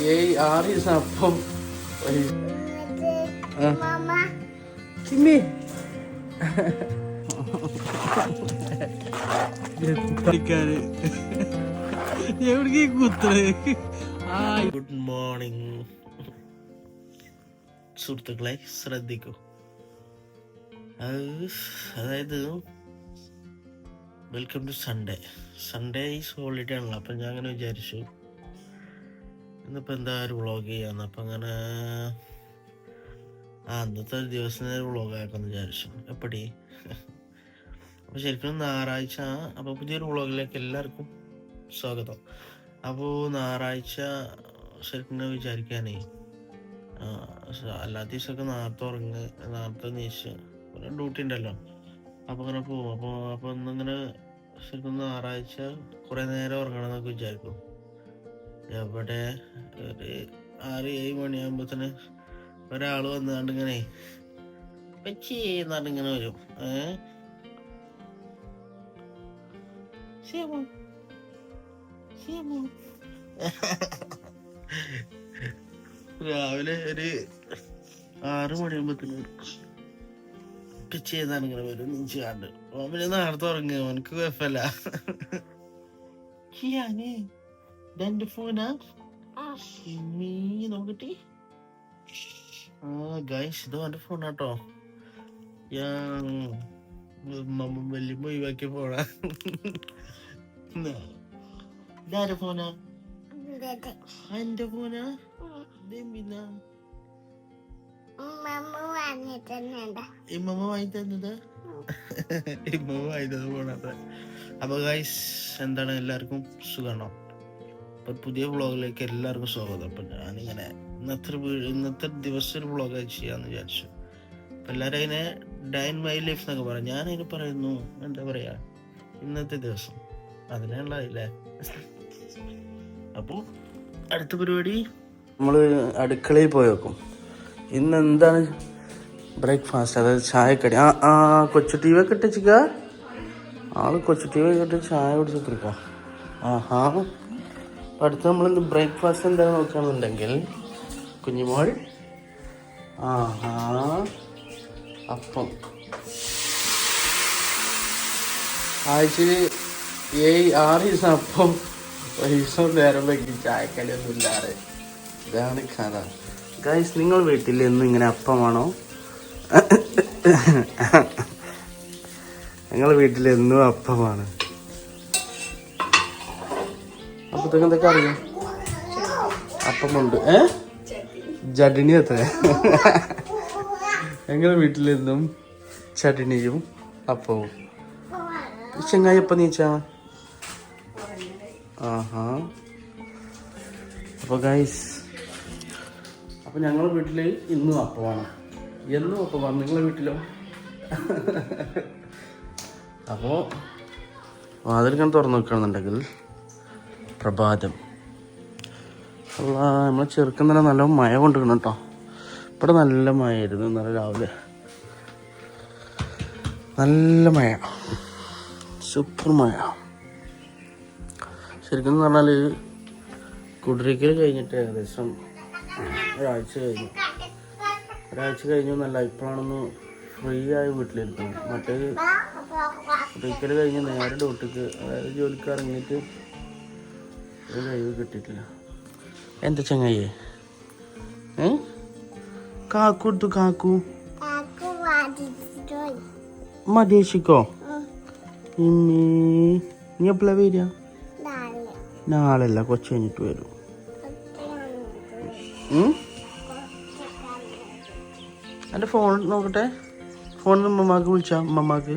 6 ദിവസം അപ്പം ചിമ്മി എവിടേക്ക് കുത്തറ്. ഗുഡ് മോർണിംഗ് സുഹൃത്തുക്കളെ, ശ്രദ്ധിക്കൂ. അതായത് welcome to Sunday is holiday ആണല്ലോ. അപ്പം ഞാൻ അങ്ങനെ വിചാരിച്ചു ഇന്നിപ്പോൾ എന്താ ഒരു വ്ളോഗ് ചെയ്യാന്ന്. അപ്പം അങ്ങനെ അന്നത്തെ ഒരു ദിവസം വ്ളോഗ് ആക്കാമെന്ന് വിചാരിച്ചു. എപ്പടി അപ്പോൾ ശരിക്കും ഞായറാഴ്ച. അപ്പോൾ പുതിയൊരു വ്ളോഗിലേക്ക് എല്ലാവർക്കും സ്വാഗതം. അപ്പോൾ ഞായറാഴ്ച ശരിക്കും വിചാരിക്കാനേ എല്ലാ ദിവസമൊക്കെ നേരത്തെ നീച്ച് ഡ്യൂട്ടി ഉണ്ടല്ലോ. അപ്പോൾ അങ്ങനെ പോകും. അപ്പോൾ ഇന്നിങ്ങനെ ശരിക്കും ഞായറാഴ്ച കുറേ നേരം ഉറങ്ങണമെന്നൊക്കെ വിചാരിക്കും. എവിടെ ഒരു 6-7 മണിയാകുമ്പോഴത്തേന് ഒരാൾ വന്നുകൊണ്ട് ഇങ്ങനെ വെച്ചി എന്നാണ്ട് ഇങ്ങനെ വരും. രാവിലെ ഒരു 6 മണിയാകുമ്പോഴത്തേന് പിച്ച് ചെയ്താണ് ഇങ്ങനെ വരും. നീച്ചാണ്ട് പിന്നെ നേരത്തെ ഉറങ്ങുക. അവനക്ക് കുഴപ്പമില്ല. എന്റെ ഫോനാ നോക്കട്ടെ. ഗൈസ്, ഇത് എന്റെ ഫോണാട്ടോ. ഞാൻ വലിയ ഒഴിവാക്കിയ ഫോണാ. ഇതാരുടെ ഫോനാ? എന്റെ ഫോനാ. പിന്നെ ഇമ്മ വാങ്ങി തന്നത്. ഇമ്മ വാങ്ങി തന്നത് ഫോണാത്ത. അപ്പൊ ഗൈസ്, എന്താണ്, എല്ലാവർക്കും സുഖമാണോ? അപ്പൊ പുതിയ വ്ളോഗിലേക്ക് എല്ലാവർക്കും സ്വാഗതം. അപ്പൊ ഞാനിങ്ങനെ ഇന്നത്തെ ദിവസം ഒരു വ്ളോഗ് ചെയ്യാന്ന് വിചാരിച്ചു. അപ്പൊ എല്ലാവരും അതിനെ ഡേ ഇൻ മൈ ലൈഫ് എന്നൊക്കെ പറയാം. ഞാനതിന് പറയുന്നു എന്താ പറയാ, ഇന്നത്തെ ദിവസം അതിനുള്ളതില്ലേ. അപ്പൊ അടുത്ത പരിപാടി നമ്മള് അടുക്കളയിൽ പോയി വെക്കും. ഇന്ന് എന്താണ് ബ്രേക്ക്ഫാസ്റ്റ്, അതായത് ചായക്കടി. കൊച്ചു ടി വി ഒക്കെ ഇട്ടിച്ചിക്ക. ആള് കൊച്ചു ടി വി ഒക്കെ ചായ കുടിച്ചിട്ടിരിക്കാം. അടുത്ത് നമ്മളിന്ന് ബ്രേക്ക്ഫാസ്റ്റ് എന്താണെന്ന് നോക്കുകയാണെന്നുണ്ടെങ്കിൽ കുഞ്ഞുമോൾ അപ്പം. ആഴ്ചയിൽ 6 ദിവസം അപ്പം, ഒരു ദിവസം നേരം വൈകി ചായക്കടിയൊന്നും ഇല്ലാതെ. ഇതാണ് കഥ ഗൈസ്. നിങ്ങൾ വീട്ടിൽ എന്നും ഇങ്ങനെ അപ്പമാണോ? ഞങ്ങളുടെ വീട്ടിൽ എന്നും അപ്പമാണ്. അപ്പത്തേക്ക് എന്തൊക്കെ അറിയാം? അപ്പമുണ്ട്. ചട്നി എത്ര? ഞങ്ങളുടെ വീട്ടിലെന്നും ചട്നിയും അപ്പവും. ചെങ്ങായി എപ്പം നീച്ചാ? അപ്പോൾ ഗൈസ്, അപ്പോൾ ഞങ്ങളുടെ വീട്ടിൽ ഇന്നും അപ്പമാണ്, എന്നും അപ്പമാണ്. നിങ്ങളുടെ വീട്ടിലോ? അപ്പോൾ വാതിലിങ്ങനെ തുറന്നു വെക്കണമെന്നുണ്ടെങ്കിൽ പ്രഭാതം. അല്ല, നമ്മളെ ചെറുക്കുന്നല്ല നല്ല മഴ കൊണ്ടിരിക്കണം കേട്ടോ. ഇവിടെ നല്ല മഴയായിരുന്നു ഇന്നലെ രാവിലെ. നല്ല മഴ, സൂപ്പർ മഴ. ശരിക്കും എന്ന് പറഞ്ഞാൽ കുടിരിക്കൽ കഴിഞ്ഞിട്ട് ഏകദേശം ഒരാഴ്ച കഴിഞ്ഞു എന്നല്ല. ഇപ്പോഴാണൊന്ന് ഫ്രീ ആയി വീട്ടിലിരിക്കണം. മറ്റേ കുടിരിക്കൽ കഴിഞ്ഞ് നേരെ ഡ്യൂട്ടിക്ക്, അതായത് ജോലിക്ക് ഇറങ്ങിയിട്ട് ഒരു കഴിവ് കിട്ടിയിട്ടില്ല. എൻ്റെ ചങ്ങായിയെ കാക്കു എടുത്തു. കാക്കു മതിയേശിക്കോ? നീ എപ്പോഴാ വരിക? നാളല്ല, കൊച്ചു കഴിഞ്ഞിട്ട് വരും. എൻ്റെ ഫോൺ നോക്കട്ടെ. ഫോണിൽ ഉമ്മമാക്ക് വിളിച്ചാ? ഉമ്മമാക്ക്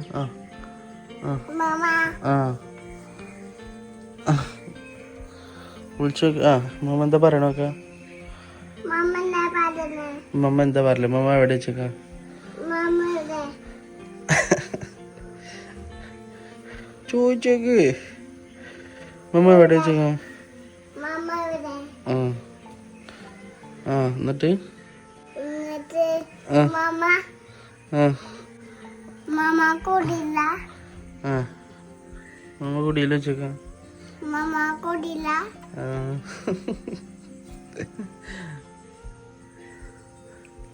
വിളിച്ചു. മമ്മ എന്താ പറയണോക്ക? മമ്മ എന്താ പറയല? മമ്മ എവിടെ വെച്ചേക്ക? ചോദിച്ചേക്ക്. മമ്മ എവിടെ വെച്ചേക്ക? എന്നിട്ട് മമ്മ കുടിയിൽ വെച്ചേക്ക.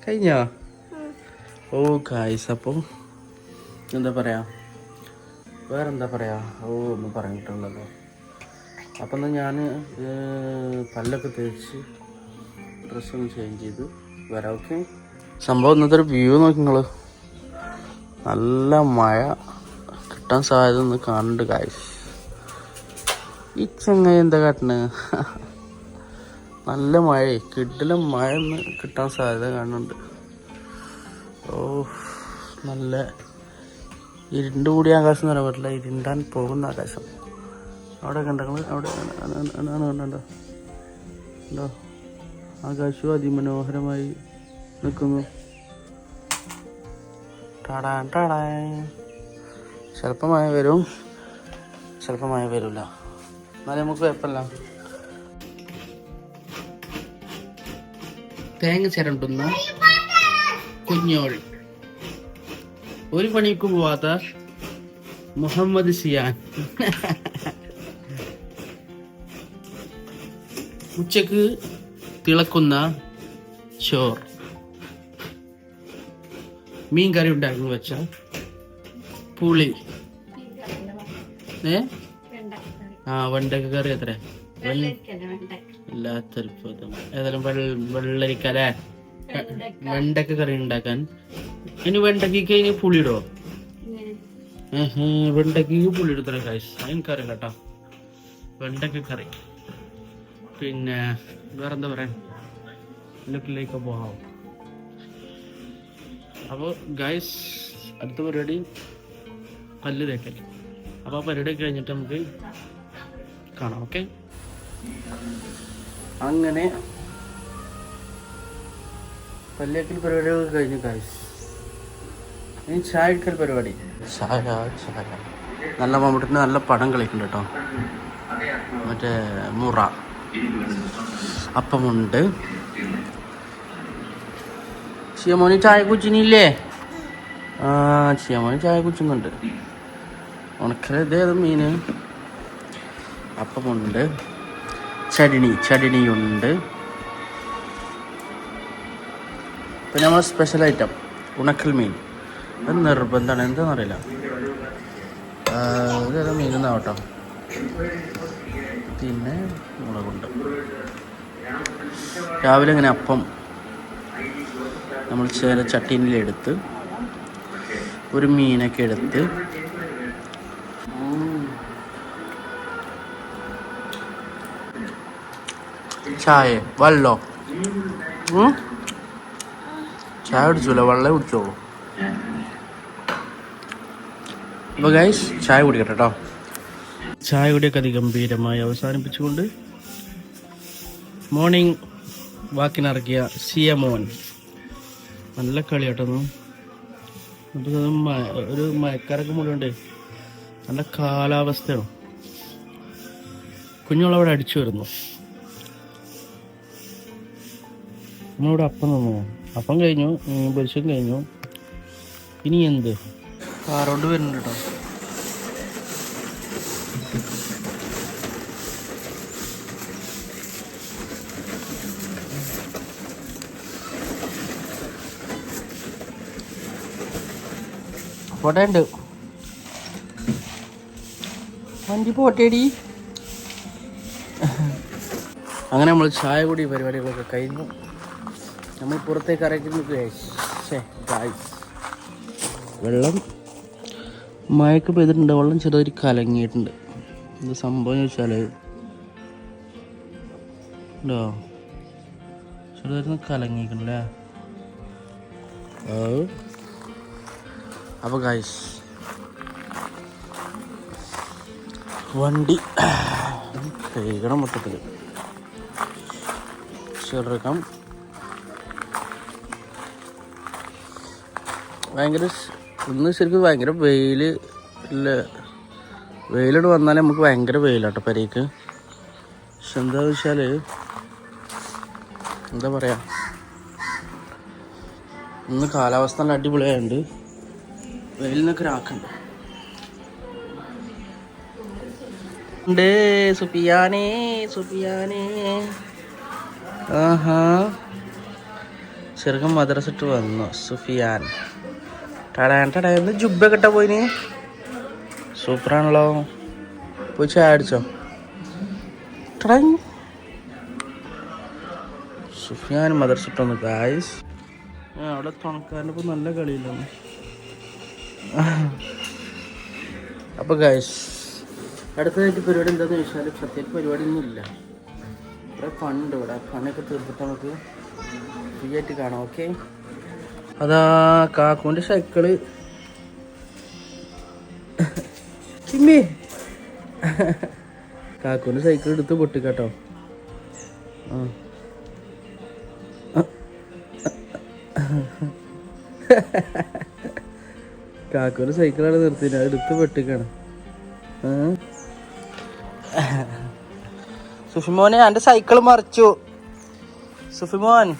കഴിഞ്ഞോ? ഓ ഗായ്സ്, അപ്പോൾ എന്താ പറയാ, വേറെന്താ പറയാ, ഒന്നും പറഞ്ഞിട്ടുണ്ടല്ലോ. അപ്പം എന്നാൽ ഞാൻ പല്ലൊക്കെ തേച്ച് ഡ്രസ്സൊന്ന് ചേഞ്ച് ചെയ്ത് വരാം. ഓക്കെ. സംഭവം ഇന്നത്തെ ഒരു വ്യൂ നോക്കി നിങ്ങൾ. നല്ല മഴ കിട്ടാൻ സാധ്യത ഒന്ന് കാണുന്നുണ്ട് ഗായ്സ്. ഈ ചങ്ങായി എന്താ കാട്ടണ്? നല്ല മഴ, കിടിലം മഴ ഒന്ന് കിട്ടാൻ സാധ്യത കാണുന്നുണ്ട്. ഓ, നല്ല ഇരുണ്ട് കൂടിയ ആകാശം എന്ന് പറയാൻ പറ്റില്ല, ഇരുണ്ടാൻ പോകുന്ന ആകാശം. അവിടെ കണ്ടങ്ങൾ, അവിടെ കണ്ടോ ഉണ്ടോ? ആകാശവും അതിമനോഹരമായി നിൽക്കുന്നു. ടാടാൻ ടാടാൻ. ചിലപ്പോൾ മഴ വരും, ചിലപ്പോൾ മഴ വരില്ല. എന്നാലും നമുക്ക് കുഴപ്പമില്ല. തേങ്ങ ചിരണ്ടുന്ന കുഞ്ഞോൾ, ഒരു പണിക്ക് പോവാത്ത മുഹമ്മദ് സിയാൻ. ഉച്ചക്ക് തിളക്കുന്ന ചോർ, മീൻ കറി ഉണ്ടാക്കുന്നു വെച്ച പുളി, വെണ്ടക്ക കറി എത്ര ഏതായാലും വെള്ളരിക്കല്ലേ വെണ്ടക്ക കറി ഉണ്ടാക്കാൻ. ഇനി വെണ്ടക്കയ്ക്ക് ഇനി പുളിയിടോ? വെണ്ടക്കയ്ക്ക് പുളി ഇടത്ര കാശ് എനിക്കറി കേട്ടോ. വെണ്ടക്ക കറി. പിന്നെ വേറെന്താ പറയാൻ, ലുക്കിലേക്ക് പോകാം. അപ്പോൾ ഗൈസ്, അടുത്ത പരിപാടി പല്ല് തേക്കൽ. അപ്പോൾ ആ പരിപാടി കഴിഞ്ഞിട്ട് നമുക്ക് കാണാം. ഓക്കെ. അങ്ങനെ പല്ലേക്കൽ പരിപാടികൾ കഴിഞ്ഞു ഗൈസ്. ഇനി ചായ എടുക്കൽ പരിപാടി. ചായ നല്ല മമ്മൂട്ടിന് നല്ല പടം കളിക്കുന്നുണ്ട് കേട്ടോ. മറ്റേ മുറ അപ്പമുണ്ട്. ചിയമോന് ചായ കുച്ചിനില്ലേ? ചിയമോന് ചായ കുച്ചുന്നുണ്ട്. ഉണക്കലേത് മീന്. അപ്പമുണ്ട്, ചടിനിയുണ്ട്. പിന്നെ നമ്മൾ സ്പെഷ്യൽ ഐറ്റം ഉണക്കൽ മീൻ. അത് നിർബന്ധമാണ്, എന്താണെന്നറിയില്ല. ഇതേതാ മീനെന്നാവട്ടോ. പിന്നെ മുളകുണ്ട്. രാവിലെ ഇങ്ങനെ അപ്പം നമ്മൾ ചില ചട്ടീനിലെടുത്ത് ഒരു മീനൊക്കെ എടുത്ത് ചായ വെള്ളോ ചായ കുടിച്ചോളൂ, വെള്ളം കുടിച്ചോളൂ. അപ്പോൾ ഗൈസ്, ചായ കുടിക്കട്ടെ കേട്ടോ. ചായ കുടിയൊക്കെ അതിഗംഭീരമായി അവസാനിപ്പിച്ചുകൊണ്ട് മോർണിംഗ് വാക്കിനിറക്കിയ സിയമോൻ നല്ല കളി കേട്ടൊന്നും. ഒരു മയക്കാരൊക്കെ മുഴുവണ്ട്. നല്ല കാലാവസ്ഥയാണ്. കുഞ്ഞുങ്ങളവിടെ അടിച്ചു വരുന്നു. നമ്മളിവിടെ അപ്പം തന്നു. അപ്പം കഴിഞ്ഞു, പൊരിച്ചും കഴിഞ്ഞു. ഇനി എന്ത്? കാറോണ്ട് വരുന്നുണ്ട് കേട്ടോ. പോട്ടെ ഉണ്ട് വണ്ടി പോട്ടേടി. അങ്ങനെ നമ്മൾ ചായ കൂടി പരിപാടികളൊക്കെ കഴിഞ്ഞു. നമ്മൾ പുറത്തേക്ക് ഇറക്കുന്നു. വെള്ളം മഴയൊക്കെ പെയ്തിട്ടുണ്ട്. വെള്ളം ചെറുതായിട്ട് കലങ്ങിയിട്ടുണ്ട്. എന്ത് സംഭവം ചോദിച്ചാൽ ഉണ്ടോ, ചെറുതായിട്ട് കലങ്ങിയിട്ടുണ്ടല്ലേ. അപ്പോൾ ഗൈസ്, വണ്ടി കഴുകണം മൊത്തത്തിൽ. ചെറുക്കാം ഭയങ്കര ഇന്ന് ശരിക്കും ഭയങ്കര വെയിൽ ഇല്ല. വെയിലോട് വന്നാലേ നമുക്ക് ഭയങ്കര വെയിലാട്ടോ പെരേക്ക്. പക്ഷെ എന്താണെന്ന് വെച്ചാൽ എന്താ പറയുക, ഇന്ന് കാലാവസ്ഥ നല്ല അടിപൊളിയായുണ്ട്. വെയിലിനൊക്കെ ഒരാക്കുണ്ട്. സുഫിയാനേ ആഹാ ചെറുക്കൻ മദ്രസ ഇട്ട് വന്നു സുഫിയാൻ. ടടന്ന് ജുബ്ബ കിട്ട പോയിന്. സൂപ്പറാണല്ലോ. പോയി ചായ അടിച്ചോ? സുഫിയാൻ മദ്രസ ഇട്ട് വന്നു ഗായ്സ്. അവിടെ തുണക്കാരൻ്റെ ഇപ്പം നല്ല കളിയില്ലെന്ന്. അപ്പോൾ ഗായ്സ് അടുത്തതായിട്ട് പരിപാടി എന്താണെന്ന് ചോദിച്ചാൽ പ്രത്യേക പരിപാടിയൊന്നും ഇല്ല. ഇവിടെ ഫണ്ട് ഇവിടെ പണിയൊക്കെ തീർത്തിട്ട് നമുക്ക് ഫ്രീ ആയിട്ട് കാണാം. ഓക്കെ, അതാ കാക്കൂൻ്റെ സൈക്കിള്. കാക്കൂൻ്റെ സൈക്കിൾ എടുത്ത് പൊട്ടിക്കാട്ടോ. കാക്കൂൻ്റെ സൈക്കിളാണ് നിർത്തിയിട്ട് അത് എടുത്ത് പൊട്ടിക്കാണ്. സുഫിമോനെ എൻ്റെ സൈക്കിൾ മറിച്ചു. സുഫിമോൻ്റെ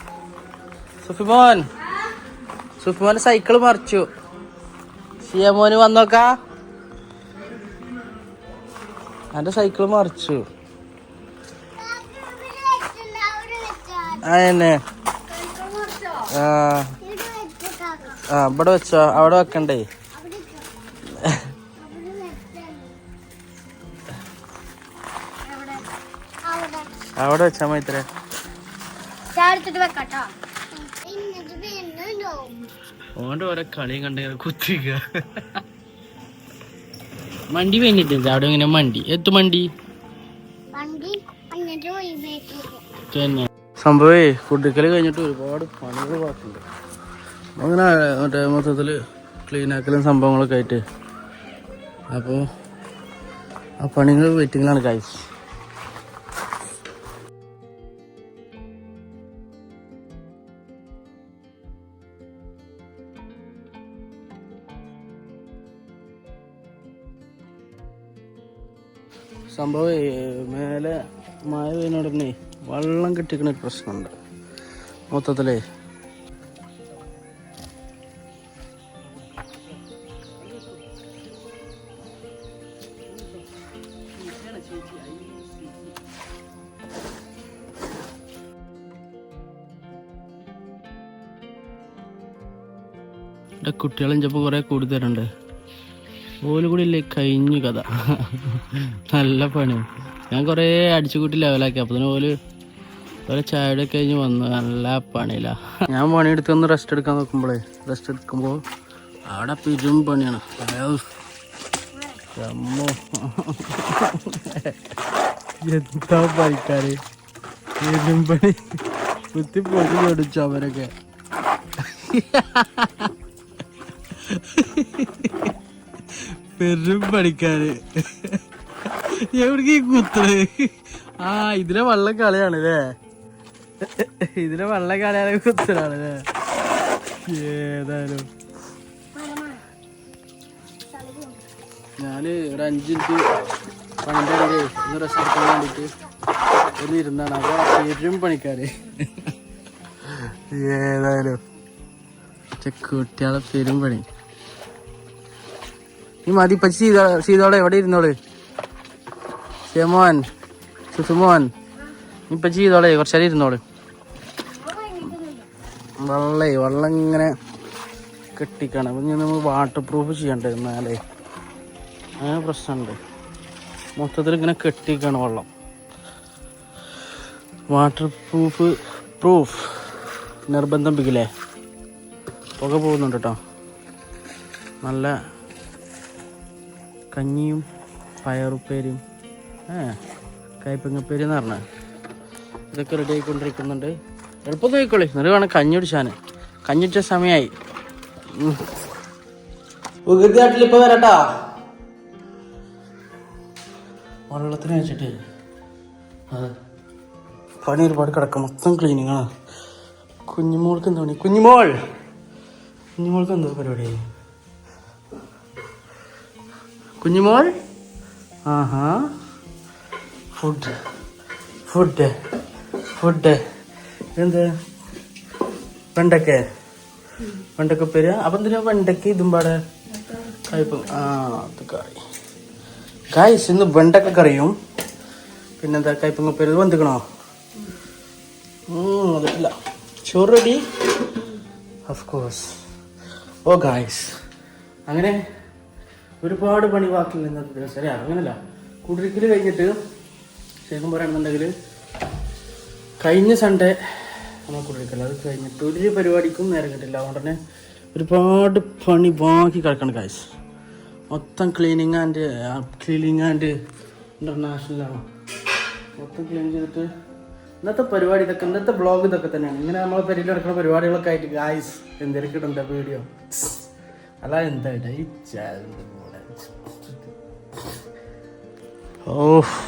സൈക്കിൾ മറിച്ചു. സിയമോന് വന്നോക്കാ, എൻ്റെ സൈക്കിൾ മറിച്ചു. അതന്നെ ഇവിടെ വെച്ചോ, അവിടെ വെക്കണ്ടേ? അവിടെ വെച്ചാ മൈത്രേ. ഓന്റെ ഓരോ കളിയും കണ്ട കുത്തിക്ക. മണ്ടി കഴിഞ്ഞിട്ടില്ല അവിടെ ഇങ്ങനെ മണ്ടി എത്തു മണ്ടി തന്നെ. സംഭവേ ഫുഡിക്കല് കഴിഞ്ഞിട്ട് ഒരുപാട് പണികൾ ബാക്കിയുണ്ട്. അങ്ങനെ മറ്റേ മൊത്തത്തിൽ ക്ലീനാക്കലും സംഭവങ്ങളൊക്കെ ആയിട്ട് അപ്പോൾ ആ പണികൾ വെയിറ്റിങ്ങിലാണ് ഗൈസ്. സംഭവം മേലെ മഴ പെയ്യുന്നോടനെ വെള്ളം കെട്ടിക്കുന്ന ഒരു പ്രശ്നമുണ്ട് മൊത്തത്തിലേ. എൻ്റെ കുട്ടികളെഞ്ചപ്പോൾ കുറേ കൂടി തരണ്ട്. ഓല് കൂടി ഇല്ലേ കഴിഞ്ഞു കഥ. നല്ല പണി. ഞാൻ കുറേ അടിച്ചുകൂട്ടി ലെവലാക്കി. അപ്പോൾ തന്നെ ഓല് ചായയുടെ കഴിഞ്ഞ് വന്നു. നല്ല പണിയില്ല. ഞാൻ പണിയെടുത്ത് ഒന്ന് റെസ്റ്റ് എടുക്കാൻ നോക്കുമ്പോഴേ റെസ്റ്റ് എടുക്കുമ്പോൾ അവിടെ പെരും പണിയാണ്. എന്താ പണിക്കാര് പെരും പണി കുത്തി പൊടി ഓടിച്ചു അവരൊക്കെ. പെരും പണിക്കാര് എവിടേക്ക് കുത്തണ്? ഇതിലെ വള്ളം കളിയാണല്ലേ, ഇതിലെ വള്ളം കളിയാണ് കുത്തനാണല്ലേ. ഏതായാലും ഞാന് ഒരു 5 മിനിറ്റ് പണിൻ്റെ ഇടയിൽ ഒന്ന് റെസ്റ്റ് എടുക്കാൻ വേണ്ടിയിട്ട് ഒന്ന് ഇരുന്നാണ്. അപ്പൊ പെരും പണിക്കാര്. ഏതായാലും കുട്ടികളെ പെരും പണി. ഈ മതി പച്ചി സീതോളെ എവിടെ ഇരുന്നോള്. ഷെമോൻ സുസുമോൻ ഇപ്പൊ ചെയ്തോളെ കുറച്ചേരം ഇരുന്നോള്. വെള്ളം ഇങ്ങനെ കെട്ടിക്കാണ്. അപ്പം ഞാൻ നമ്മൾ വാട്ടർ പ്രൂഫ് ചെയ്യണ്ടായിരുന്നാലേ അങ്ങനെ പ്രശ്നമുണ്ട്. മൊത്തത്തിൽ ഇങ്ങനെ കെട്ടിക്കാണ് വെള്ളം. വാട്ടർ പ്രൂഫ് നിർബന്ധം പിക്കില്ലേ. പുക പോകുന്നുണ്ട് കേട്ടോ. നല്ല കഞ്ഞിയും പയറുപ്പേരും കയ്പങ്ങപ്പേരി എന്ന് പറഞ്ഞാൽ ഇതൊക്കെ റെഡി ആയിക്കൊണ്ടിരിക്കുന്നുണ്ട്. എളുപ്പം നോക്കിക്കോളി. എന്നിട്ട് വേണം കഞ്ഞി കുടിച്ചാൻ. കഞ്ഞിച്ച സമയമായി. ഉഗതിയാട്ടിലിപ്പോൾ വരട്ടാ. വെള്ളത്തിന് വെച്ചിട്ട് അതെ പണി ഒരുപാട് കിടക്കും. മൊത്തം ക്ലീനിങ്ങാണ്. കുഞ്ഞുമോൾക്ക് എന്താ പണി? കുഞ്ഞുമോൾക്ക് എന്തോ പരിപാടി? കുഞ്ഞുമോൾ ആഹാ ഫുഡ് എന്ത് വെണ്ടക്ക പേര്. അപ്പം എന്തിനാ വെണ്ടക്ക ഇതും പാടെ കയ്പ? അത് കറി ഗായ്സ്. ഇന്ന് വെണ്ടക്ക കറിയും പിന്നെന്താ കയ്പങ്ങ പേര് വന്നിക്കണോ? അതില്ല. ചോറ് ready of course. Oh guys, അങ്ങനെ ഒരുപാട് പണി ബാക്കിയുള്ള ഇന്നത്തെ ദിവസം. ശരി, അങ്ങനല്ല, കുടിരിക്കൽ കഴിഞ്ഞിട്ട് ശരിക്കും പറയുകയാണെന്നുണ്ടെങ്കിൽ കഴിഞ്ഞ സൺഡേ നമ്മൾ കുടിരിക്കൽ, അത് കഴിഞ്ഞിട്ട് ഒരു പരിപാടിക്കും നേരം കിട്ടില്ല. അതുകൊണ്ട് തന്നെ ഒരുപാട് പണി ബാക്കി കിടക്കണം ഗായ്സ്. മൊത്തം ക്ലീനിങ് ആൻഡ് ഇൻ്റർനാഷണലാണ്. മൊത്തം ക്ലീൻ ചെയ്തിട്ട് ഇന്നത്തെ പരിപാടി ഇതൊക്കെ, ഇന്നത്തെ ബ്ലോഗ് ഇതൊക്കെ തന്നെയാണ്. ഇങ്ങനെ നമ്മളെ പരിയിൽ നടക്കുന്ന പരിപാടികളൊക്കെ ആയിട്ട് ഗായ്സ് എന്തെങ്കിലും ഇടണ്ട വീഡിയോ അല്ല എന്തായിട്ട് ഈ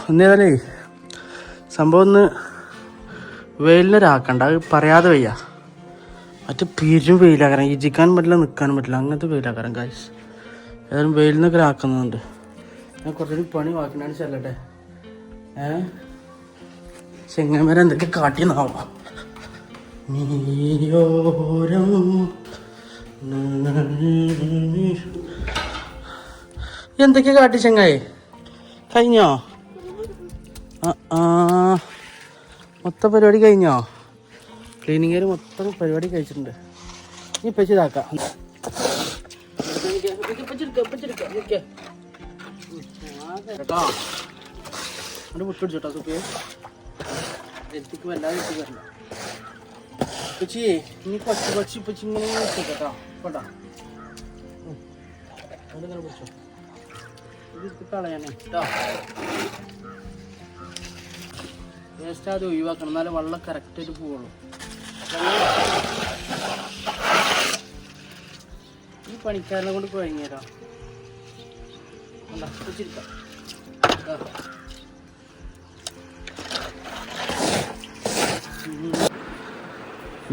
എന്നേതായാലേ സംഭവം ഒന്ന് വെയിലിനൊരാക്കണ്ട, അത് പറയാതെ വയ്യ. മറ്റേ പെരും വെയിലാക്കാരം, ഇജിക്കാനും പറ്റില്ല നിൽക്കാനും പറ്റില്ല, അങ്ങനത്തെ വെയിലാക്കാരം ഗായ്സ്. ഏതായാലും വെയിൽ നിന്നൊക്കെ ആക്കുന്നുണ്ട്. ഞാൻ കുറച്ചുകൂടി പണി ബാക്കിനാണ് ചെല്ലട്ടെ. ചെങ്ങന്മാരെ എന്തൊക്കെ കാട്ടിയെന്നാവാം. എന്തൊക്കെ കാട്ടി ചെങ്ങായി? കഴിഞ്ഞോ? മൊത്തം പരിപാടി കഴിഞ്ഞോ? ക്ലീനിങ്ങേര് മൊത്തം പരിപാടി കഴിച്ചിട്ടുണ്ട്. ഇനി പൈസ ഇതാക്കാം. വിട്ടുപിടിച്ചോട്ടോ സുഖേ, എനിക്ക് വല്ലാതെ വരണം. പച്ചിയെ ഇനി പച്ചി ഇങ്ങനെ കേട്ടോ കേട്ടോ. അതിങ്ങനെ പിടിച്ചോ, ഇത് കളയാനേ കേട്ടോ. വേസ്റ്റ് അത് ഒഴിവാക്കണം, എന്നാലും വെള്ളം കറക്റ്റായിട്ട് പോവുള്ളൂ. ഈ പണിക്കാരനെ കൊണ്ട് കുഴങ്ങിയതാ. വെച്ചിരിക്കാം.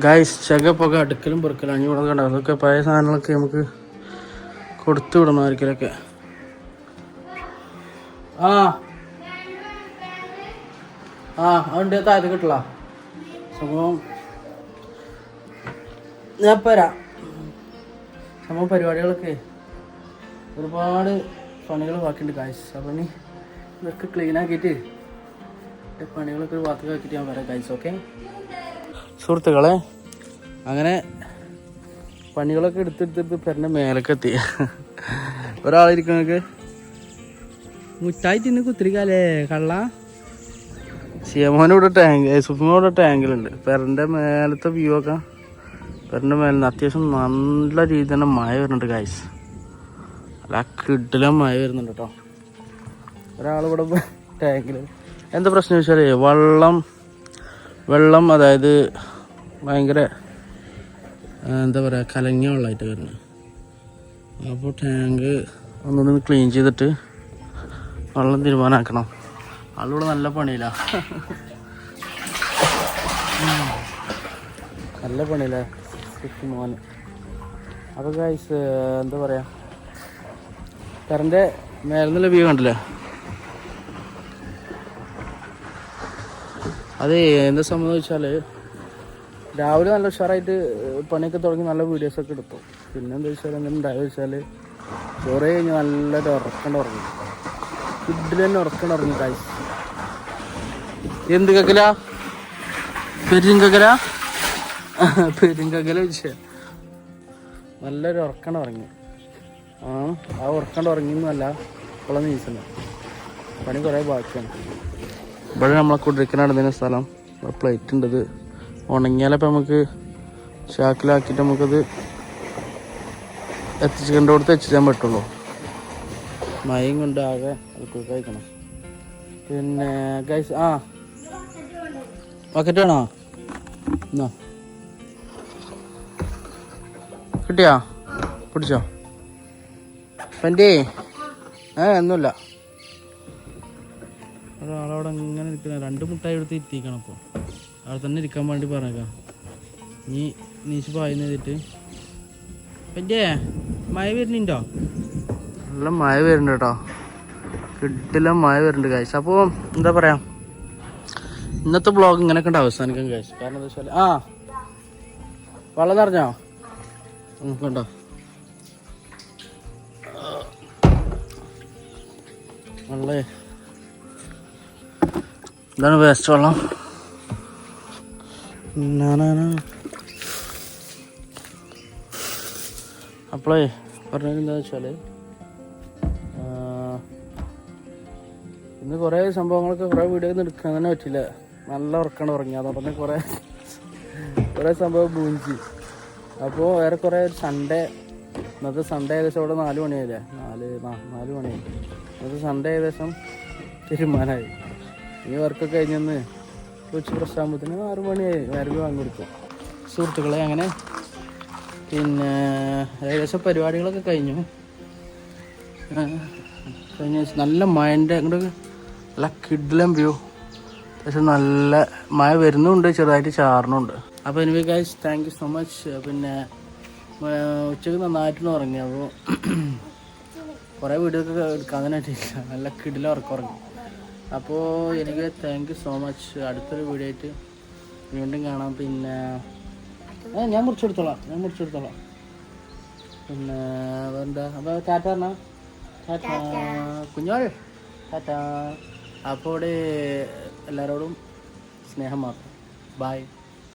ഗായ്സ്, ചകപ്പൊക്കെ അടുക്കലും പെറുക്കലും അഞ്ഞു ഇവിടെ കണ്ട, അതൊക്കെ പഴയ സാധനങ്ങളൊക്കെ നമുക്ക് കൊടുത്തു വിടണം ഒരിക്കലൊക്കെ. അതുകൊണ്ട് താഴത്ത് കിട്ടില്ല സംഭവം. ഞാൻ വരാം. സംഭവം പരിപാടികളൊക്കെ ഒരുപാട് പണികൾ ബാക്കിയുണ്ട് ഗായ്സ്. അപ്പം ഇനി ഇതൊക്കെ ക്ലീൻ ആക്കിയിട്ട് പണികളൊക്കെ ഒരു ഭാഗത്തേക്ക് ആക്കിയിട്ട് ഞാൻ വരാം ഗായ്സ്. ഓക്കെ സുഹൃത്തുക്കളെ, അങ്ങനെ പണികളൊക്കെ എടുത്തെടുത്തെടുത്ത് പെരൻ്റെ മേലൊക്കെ എത്തി. ഒരാളിരിക്കുന്നതൊക്കെ മുറ്റായി തിന്ന് കുത്തിരിക്കാല്ലേ കള്ള. സിയമോനിവിടെ സുഫിമോടെ ടാങ്കിലുണ്ട്. പെരൻ്റെ മേലത്തെ വ്യൂ ഒക്കെ, പെരൻ്റെ മേലിൽ അത്യാവശ്യം നല്ല രീതിയിൽ തന്നെ മഴ വരുന്നുണ്ട് ഗായ്സ്. അല്ല കിടിലം മഴ വരുന്നുണ്ട് കേട്ടോ. ഒരാളിവിടെ ടാങ്കിൽ എന്താ പ്രശ്നം വെച്ചാൽ വെള്ളം അതായത് ഭയങ്കര എന്താ പറയുക, കലങ്ങിയ വെള്ളമായിട്ട് വരുന്നത്. അപ്പോൾ ടാങ്ക് ഒന്നൊന്ന് ക്ലീൻ ചെയ്തിട്ട് വെള്ളം തീരുമാനമാക്കണം. ആളിവിടെ നല്ല പണിയില്ല, നല്ല പണിയില്ല മോന്. അപ്പോൾ ഗൈസ് എന്താ പറയുക, കറൻ്റെ മേലെന്നുള്ള വ്യൂ കണ്ടില്ലേ? അത് എന്താ സംഭവം വെച്ചാൽ രാവിലെ നല്ല ഉഷാറായിട്ട് പണിയൊക്കെ തുടങ്ങി നല്ല വീഡിയോസൊക്കെ എടുത്തു. പിന്നെ എന്താ വെച്ചാൽ എന്തെങ്കിലും ഉണ്ടായെന്ന് വെച്ചാൽ ചോറ് കഴിഞ്ഞ് നല്ലൊരു ഉറങ്ങി, ഫുഡിൽ തന്നെ ഉറങ്ങി ഗൈസ്. എന്ത് കക്കല? പെരിങ്കക്കല വെച്ചാൽ നല്ലൊരു ഉറങ്ങി. ആ ഉറങ്ങിയൊന്നുമല്ല, ഉള്ള നീച്ചല്ല. പണി കുറേ ബാക്കിയാണ്. ഇവിടെ നമ്മളെ കുടിരിക്കാൻ നടന്നതിന് സ്ഥലം പ്ലേറ്റ് ഉണ്ട്. ഇത് ഉണങ്ങിയാലപ്പോൾ നമുക്ക് ചാക്കിലാക്കിയിട്ട് നമുക്കത് എത്തിച്ചിടത്ത് എത്തിച്ചാൻ പറ്റുള്ളൂ. മഴയും കൊണ്ട് ആകെ അത് കഴിക്കണം. പിന്നെ ഗൈസ് ബക്കറ്റ് വേണോ? എന്നാ കിട്ടിയാ? പിടിച്ചോ പൻ്റെ? ഒന്നുമില്ല. ഒരാളവിടെ ഇങ്ങനെ ഇരിക്കണം. 2 മുട്ടായി എടുത്ത് ഇരുത്തിക്കണം. അപ്പോൾ അവിടെ തന്നെ ഇരിക്കാൻ വേണ്ടി പറഞ്ഞേക്കാം. നീ നീച്ച് പായുന്ന ചെയ്തിട്ട് പറ്റേ മഴ വരുന്നുണ്ടോ? നല്ല മഴ വരുന്നുണ്ട് കേട്ടോ, കിട്ടില്ല മഴ വരുന്നുണ്ട് ഗൈസ്. അപ്പോൾ എന്താ പറയാ, ഇന്നത്തെ ബ്ലോഗ് ഇങ്ങനെയൊക്കെ ഉണ്ട് അവസാനിക്കാൻ ഗൈസ്. കാരണം എന്താ വെച്ചാൽ വെള്ളം നിറഞ്ഞോ കണ്ടോ? വെള്ളേ ഇതാണ് വേസ്റ്റ് വെള്ളം. അപ്പോളേ പറഞ്ഞത് എന്താ വെച്ചാൽ ഇന്ന് കുറേ സംഭവങ്ങളൊക്കെ കുറേ വീഡിയോ ഒന്നും എടുക്കാൻ തന്നെ പറ്റില്ല. നല്ല ഉറക്കമാണ് ഉറങ്ങി. അതുകൊണ്ട് തന്നെ കുറേ സംഭവം പൂഞ്ചി. അപ്പോൾ വേറെ കുറേ സൺഡേ, ഇന്നത്തെ സൺഡേ ഏകദേശം അവിടെ 4 മണിയായില്ലേ, 4 മണിയായി. ഇന്നത്തെ സൺഡേ ഏകദേശം തീരുമാനമായി. ഈ വർക്കൊക്കെ കഴിഞ്ഞെന്ന് ഉച്ച പ്രശ്നമാകുമ്പോഴത്തേന് 6 മണിയായി. വേറെ വാങ്ങി കൊടുക്കും സുഹൃത്തുക്കളെ. അങ്ങനെ പിന്നെ ഏകദേശം പരിപാടികളൊക്കെ കഴിഞ്ഞു. നല്ല മഴൻ്റെ അങ്ങോട്ട് നല്ല കിഡിലം വ്യൂ. പക്ഷെ നല്ല മഴ വരുന്നുണ്ട്, ചെറുതായിട്ട് ചാറണുണ്ട്. അപ്പോൾ anyway guys, thank you so much. പിന്നെ ഉച്ചയ്ക്ക് നന്നായിട്ടൊന്ന് ഉറങ്ങി. അപ്പോൾ കുറേ വീഡിയോ ഒക്കെ എടുക്കാൻ തന്നെ പറ്റില്ല. നല്ല കിഡിലും ഉറങ്ങി. അപ്പോൾ എനിക്ക് താങ്ക് യു സോ മച്ച്. അടുത്തൊരു വീഡിയോ ആയിട്ട് വീണ്ടും കാണാം. പിന്നെ ഞാൻ മുറിച്ചെടുത്തോളാം. പിന്നെ എന്താ, അപ്പോൾ ടാറ്റ പറഞ്ഞാൽ ടാറ്റ കുഞ്ഞോൾ ടാറ്റ. അപ്പോൾ എല്ലാവരോടും സ്നേഹം മാത്രം. ബൈ.